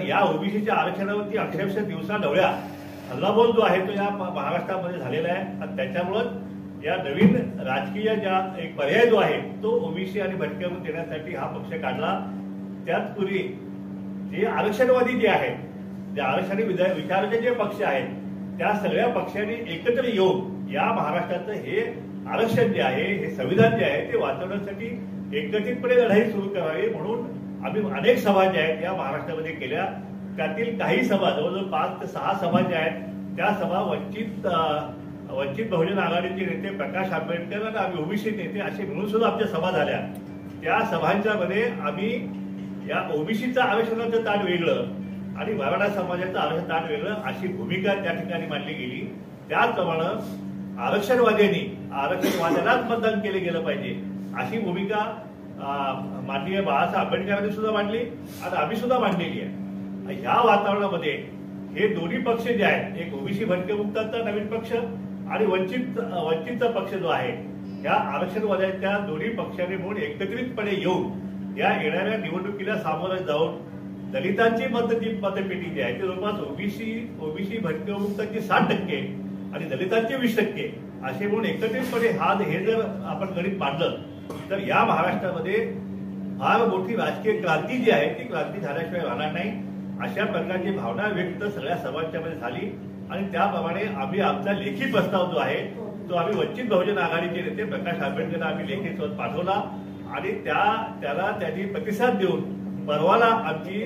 आणि या ओबीसीच्या आरक्षणावरती अक्षरशः दिवसा ढवळ्या हल्लाबोल जो आहे तो या महाराष्ट्रामध्ये झालेला आहे आणि त्याच्यामुळं या नवीन राजकीय ज्या एक पर्याय जो आहे तो ओबीसी आणि भटक्यांना देण्यासाठी हा पक्ष काढला। त्याचपूर्वी जे आरक्षणवादी जे आहेत, जे आरक्षण विचाराचे जे पक्ष आहेत त्या सगळ्या पक्षांनी एकत्र येऊन या महाराष्ट्राचं हे आरक्षण जे आहे, हे संविधान जे आहे ते वाचवण्यासाठी एकत्रितपणे लढाई सुरू करावी म्हणून आम्ही अनेक सभा ज्या आहेत या महाराष्ट्रामध्ये केल्या। त्यातील काही सभा जवळजवळ 5 ते 6 सभा ज्या आहेत त्या सभा वंचित बहुजन आघाडीचे नेते प्रकाश आंबेडकर आणि आम्ही ओबीसी नेते असे मिळून सुद्धा आमच्या सभा झाल्या। त्या सभांच्या मध्ये आम्ही या ओबीसीचं आरक्षणाचं ताट वेगळं आणि मराठा समाजाचं आरक्षण ताट वेगळं अशी भूमिका त्या ठिकाणी मांडली गेली। त्याचप्रमाणे आरक्षणवाद्यालाच मतदान केले गेलं पाहिजे अशी भूमिका माननीय बाळासाहेब आंबेडकरांनी सुद्धा मांडली आणि आम्ही सुद्धा मांडलेली आहे। ह्या वातावरणामध्ये हे दोन्ही पक्ष जे आहेत, एक ओबीसी भटकेमुक्तांचा नवीन पक्ष आणि वंचितचा पक्ष जो आहे, या आरक्षणवाद्यांच्या दोन्ही पक्षांनी मिळून एकत्रितपणे येऊन या येणाऱ्या निवडणुकीला सामोरं जाऊन दलितांची मतपेटी जी आहे ती जवळपास ओबीसी भटकेमुक्तांची 60% आणि दलितांचे 20% असे म्हणून एकत्रितपणे हे जर आपण गणित मांडलं तर या महाराष्ट्रामध्ये फार मोठी राजकीय क्रांती जी आहे ती क्रांती झाल्याशिवाय राहणार नाही। अशा प्रकारची भावना व्यक्त सगळ्या सभांच्या मध्ये झाली आणि त्याप्रमाणे आम्ही आमचा लेखी प्रस्ताव जो आहे तो आम्ही वंचित बहुजन आघाडीचे नेते प्रकाश आंबेडकर आम्ही लेखी स्वत पाठवला आणि त्याला त्यांनी प्रतिसाद देऊन परवाला आमची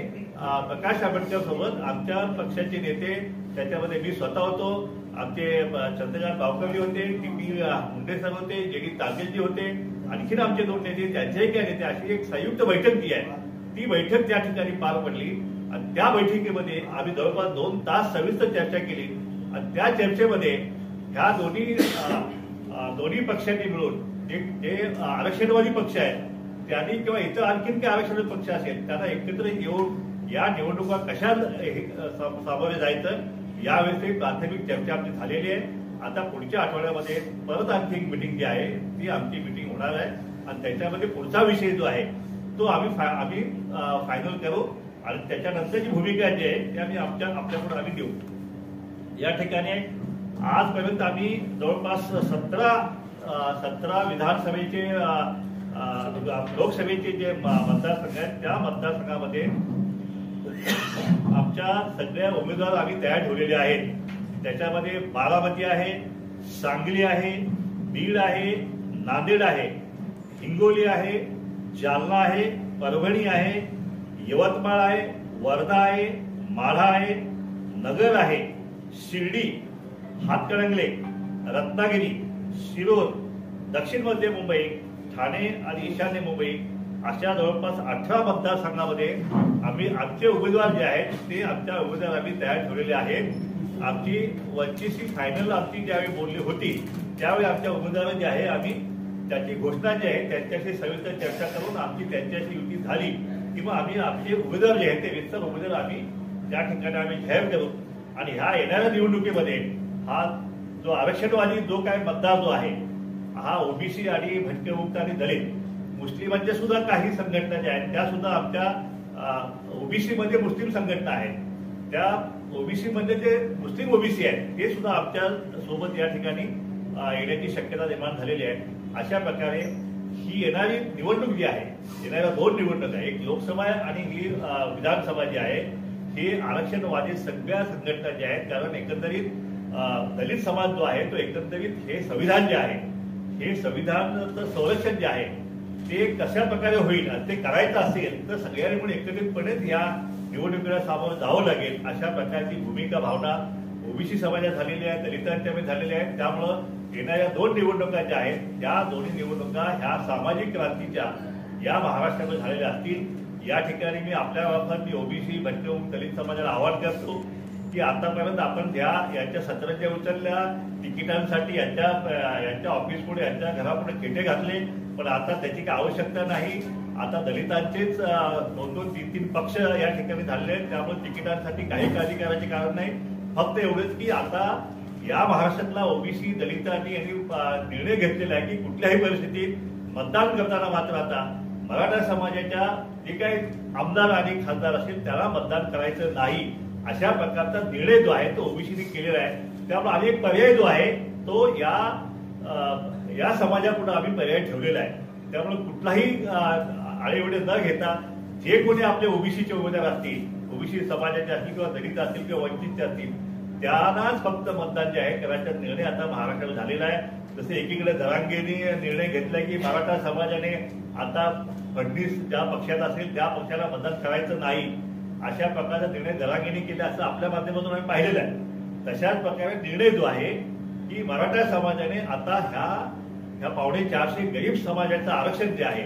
प्रकाश आंबेडकर सोबत आमच्या पक्षाचे नेते, त्याच्यामध्ये मी स्वतः होतो, आमचे चंद्रकांत बावकरजी होते, टी.पी. मुंडे सर होते, जे.डी. तांगेलजी होते, आणखीन आमचे 2 नेते, त्यांचेही काय नेते, अशी एक संयुक्त बैठक जी आहे ती बैठक त्या ठिकाणी पार पडली आणि त्या बैठकीमध्ये आम्ही जवळपास 2 तास सविस्तर चर्चा केली आणि त्या चर्चेमध्ये ह्या दोन्ही पक्षांनी मिळून जे आरक्षणवादी पक्ष आहेत त्यांनी किंवा इतर आणखीन काही आरक्षण पक्ष असेल त्यांना एकत्र येऊन या निवडणुका कशा सामोरे जायचं यावेळी प्राथमिक चर्चा आमची झालेली आहे। आता पुढच्या आठवड्यामध्ये परत आणखी एक मिटिंग जी आहे ती आमची मिटिंग होणार आहे आणि त्याच्यामध्ये पुढचा विषय जो आहे तो आम्ही फायनल करू आणि त्याच्यानंतरची भूमिका जी आहे ती आम्ही आपल्याकडून आम्ही देऊ। या ठिकाणी आजपर्यंत आम्ही जवळपास 17 विधानसभेचे लोकसभेचे जे मतदारसंघ आहेत त्या मतदारसंघामध्ये आमच्या सगळ्या उमेदवार आम्ही तयार ठेवलेले आहेत। त्याच्यामध्ये बारामती आहे, सांगली आहे, बीड आहे, नांदेड आहे, हिंगोली आहे, जालना आहे, परभणी आहे, यवतमाळ आहे, वर्धा आहे, माढा आहे, नगर आहे, शिर्डी, हातकणंगले, रत्नागिरी, शिरोळ, दक्षिण मध्य मुंबई, ठाणे आणि ईशान्य मुंबई अशा जवळपास 18 मतदारसंघामध्ये आम्ही आमचे उमेदवार जे आहेत ते आमच्या उमेदवार आम्ही तयार ठेवलेले आहेत। आमची वंचितची फायनल आमची ज्यावेळी बोलली होती त्यावेळी आमच्या उमेदवार जे आहे आम्ही त्याची घोषणा जी आहे त्यांच्याशी सविस्तर चर्चा करून आमची त्यांच्याशी युती झाली किंवा आम्ही आमचे उमेदवार जे आहेत ते विस्तार उमेदवार आम्ही त्या ठिकाणी आम्ही जाहीर करू आणि ह्या येणाऱ्या निवडणुकीमध्ये हा जो आरक्षणवादी जो काय मतदार जो आहे हा ओबीसी आणि भटकेमुक्त आणि दलित मुस्लिमांच्या सुद्धा काही संघटना ज्या आहेत त्या सुद्धा आमच्या ओबीसी मध्ये मुस्लिम संघटना आहेत, त्या ओबीसी मध्ये जे मुस्लिम ओबीसी आहेत ते सुद्धा आमच्या सोबत या ठिकाणी येण्याची शक्यता निर्माण झालेली आहे। अशा प्रकारे ही येणारी निवडणूक जी आहे, येणाऱ्या 2 निवडणुका एक लोकसभा आणि ही विधानसभा जी आहे हे आरक्षणवादी सगळ्या संघटना ज्या आहेत, कारण एकंदरीत दलित समाज जो आहे तो एकंदरीत हे संविधान जे आहे हे संविधानाचं संरक्षण जे आहे ते कशा प्रकारे होईल ते करायचं असेल तर सगळ्यांनी म्हणून एकत्रितपणेच या निवडणुकीला सामोरं जावं लागेल अशा प्रकारची भूमिका भावना ओबीसी समाजात झालेली आहे, दलितांच्या झालेल्या आहेत। त्यामुळं येणाऱ्या 2 निवडणुका ज्या आहेत त्या दोन्ही निवडणुका ह्या सामाजिक क्रांतीच्या या महाराष्ट्रामध्ये झालेल्या असतील। या ठिकाणी मी आपल्या बाबतीत मी ओबीसी भटकेमुक्त दलित समाजाला आवाहन करतो की आतापर्यंत आपण यांच्या सत्राच्या उचलल्या तिकिटांसाठी यांच्या ऑफिस पुढे यांच्या घरापुढे खेटे घातले, पण आता त्याची काही आवश्यकता नाही। आता दलितांचेच 2-2, 3-3 पक्ष या ठिकाणी झाले आहेत, त्यामुळे तिकिटांसाठी काही काळजी करायचे कारण नाही। फक्त एवढंच की आता या महाराष्ट्रातला ओबीसी दलितांनी यांनी निर्णय घेतलेला आहे की कुठल्याही परिस्थितीत मतदान करताना मात्र आता मराठा समाजाच्या जे काही आमदार आणि खासदार असतील त्याला मतदान करायचं नाही अशा प्रकारचा निर्णय जो आहे तो ओबीसीने केलेला आहे. त्यामुळे आम्ही एक पर्याय जो आहे तो या समाजापुढे आम्ही पर्याय ठेवलेला आहे. त्यामुळे कुठलाही आळेवेढे न घेता जे कोणी आपले ओबीसीचे उमेदवार असतील, ओबीसी समाजाचे असतील किंवा दलित असतील किंवा वंचितचे असतील त्यांनाच फक्त मतदान जे आहे करायचा निर्णय आता महाराष्ट्राला झालेला आहे. जसे एकीकडे जरांगेने निर्णय घेतलाय की मराठा समाजाने आता फडणवीस ज्या पक्षात असेल त्या पक्षाला मतदान करायचं नाही अशा प्रकारचा निर्णय जरांगेने केला असं आपल्या माध्यमातून आम्ही पाहिलेलं आहे. तशाच प्रकारे निर्णय जो आहे की मराठा समाजाने आता ह्या 450 गरीब समाजाचं आरक्षण जे आहे,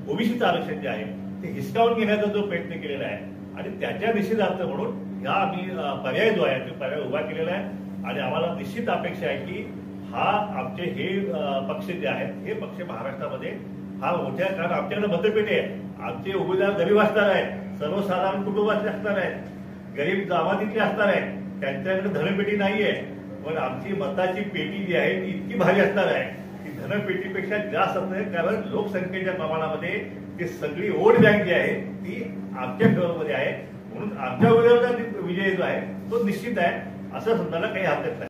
ओबीसीचं आरक्षण जे आहे ते हिसकावून घेण्याचा जो प्रयत्न केलेला आहे आणि त्याच्या निषेधार्थ म्हणून ह्या आम्ही पर्याय जो आहे तो पर्याय उभा केलेला आहे. आणि आम्हाला निश्चित अपेक्षा आहे की आमचे हे पक्ष जे आहेत हे पक्ष महाराष्ट्रामध्ये मोठ्या, कारण आमच्याकडे मतपेटी आहे. आमचे उमेदवार गरीब असणार आहेत, सर्वसाधारण कुटुंबातले असणार आहेत, गरीब जमातीतले असणार आहेत, त्यांच्याकडे धनपेटी नाहीये. पण आमची मताची पेटी जी आहे ती इतकी भारी असणार आहे की धनपेटीपेक्षा जास्त असणार आहे. कारण लोकसंख्येच्या प्रमाणामध्ये ती सगळी वोट बँक जी आहे ती आमच्या फेवरमध्ये आहे. म्हणून आमच्या उमेदवाराचा विजय जो आहे तो निश्चित आहे असं समजायला काही हरकत नाही.